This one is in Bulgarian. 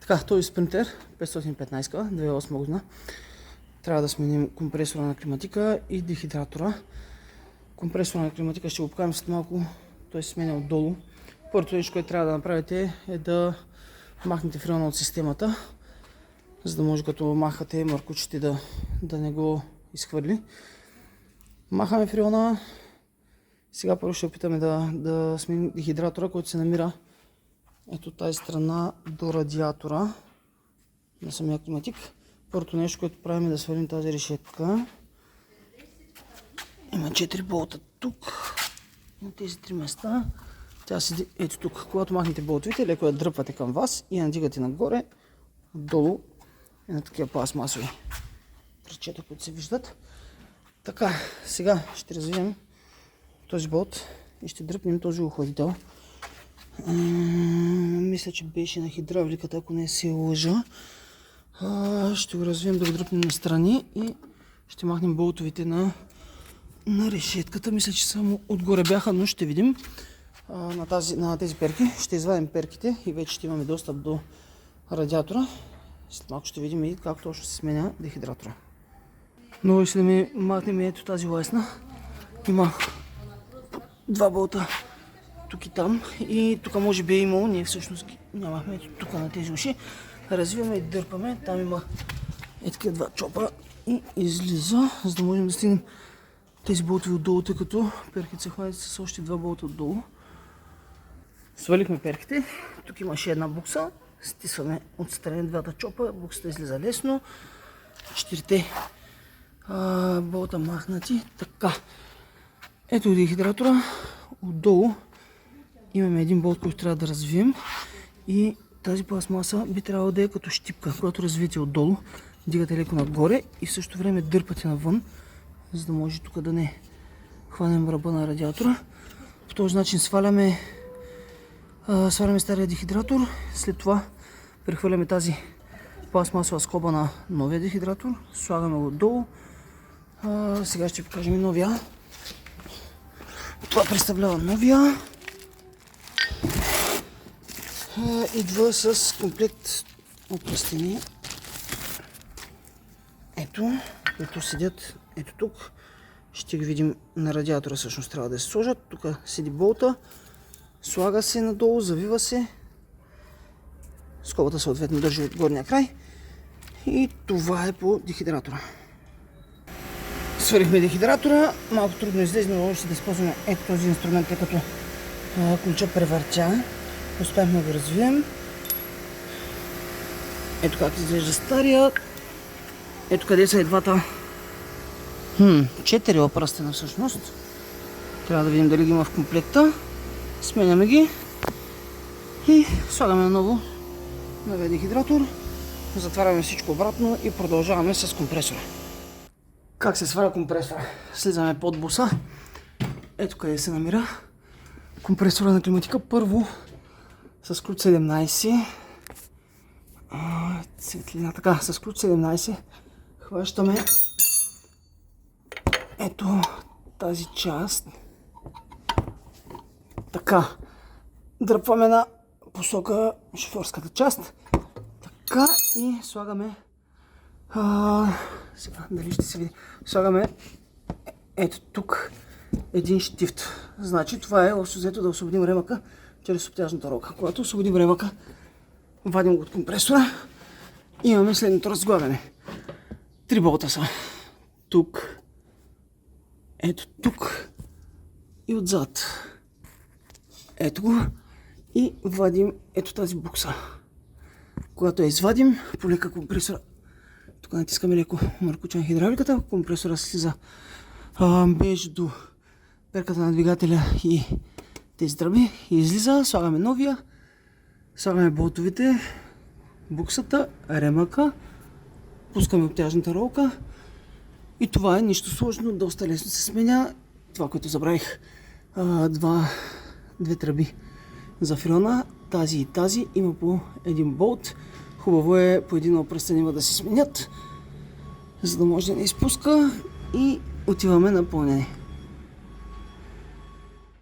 Така, този спринтер 515 2008 година. Трябва да сменим компресора на климатика и дехидратора. Компресора на климатика ще го покажем след малко. Той се сменя отдолу. Първото нещо, което трябва да направите е да махнете фреона от системата, за да може като махате маркучите да не го изхвърли. Махаме фреона. Сега първо ще опитаме да сменим дехидратора, който се намира ето тази страна до радиатора на самия климатик. Първото нещо, което правим е да свалим тази решетка. Има 4 болта тук, на тези 3 места. Тя седи ето тук. Когато махнете болтовете, леко я дръпвате към вас и я надигате нагоре, отдолу и на такива пластмасови кръчета, които се виждат. Така, сега ще развием този болт и ще дръпнем този охладител. Мисля, че беше на хидравликата, ако не се лъжа. Ще го развием да го дръпнем настрани и ще махнем болтовете на решетката. Мисля, че само отгоре бяха, но ще видим. На тези перки ще извадим перките и вече ще имаме достъп до радиатора. След малко ще видим и как точно се сменя дехидратора. Но ще да ми махнем ето тази лесна. Има 2 болта тук и там. И тук може би е имало, ние всъщност нямахме ето тук на тези уши. Развиваме и дърпаме. Там има такива 2 чопа и излиза, за да можем да стигнем тези болтове отдолу, тъй като перките се хванят с още 2 болта отдолу. Свалихме перките. Тук имаше една букса. Стисваме отстрани 2 чопа. Буксата излиза лесно. 4 болта махнати. Така. Ето дехидратора. Отдолу имаме един болт, който трябва да развием. И тази пластмаса би трябвало да е като щипка. Когато развиете отдолу, дигате леко нагоре и в същото време дърпате навън, за да може тук да не хванем ръба на радиатора. По този начин сваляме стария дехидратор. След това прехвърляме тази пластмасова скоба на новия дехидратор. Слагаме го отдолу. Сега ще покажем и новия. Това представлява новия. Идва с комплект от пластини. Ето, които седят ето тук. Ще ги видим на радиатора, всъщност трябва да се сложат. Тук седи болта. Слага се надолу, завива се. Скобата съответно държи от горния край. И това е по дехидратора. Свалихме дехидратора. Малко трудно излезе, но ще да използваме ето този инструмент, тъй като ключа превъртя. Успяхме да го развием. Ето как изглежда стария. Ето къде са и двата 4 пръстена всъщност. Трябва да видим дали ги има в комплекта. Сменяме ги и слагаме наново новия дехидратор. Затваряме всичко обратно и продължаваме с компресора. Как се сваля компресора? Слизаме под буса. Ето къде се намира компресора на климатика. Първо с ключ 17. Светлина. Така, с ключ 17 хващаме ето тази част. Така, дръпваме на посока шофьорската част. Така и слагаме сега, дали ще се види? Слагаме ето тук един щифт. Значи това е общо взето да освободим ремъка чрез обтяжната ролка. Когато освободим ремъка, вадим го от компресора и имаме следното разглавяне. 3 болта са тук, ето тук и отзад. Ето го и вадим ето тази букса. Когато я извадим, полека компресора. Тук натискаме леко маркуча на хидравликата. Компресора слиза между перката на двигателя и тези тръби и излиза. Слагаме новия. Слагаме болтовете, буксата, ремъка. Пускаме обтяжната ролка. И това е нищо сложно, доста лесно се сменя. Това, което забравих, 2 тръби за фреона, тази и тази, има по един болт. Хубаво е по един пръстен има да се сменят, за да може да не изпуска и отиваме на пълнене.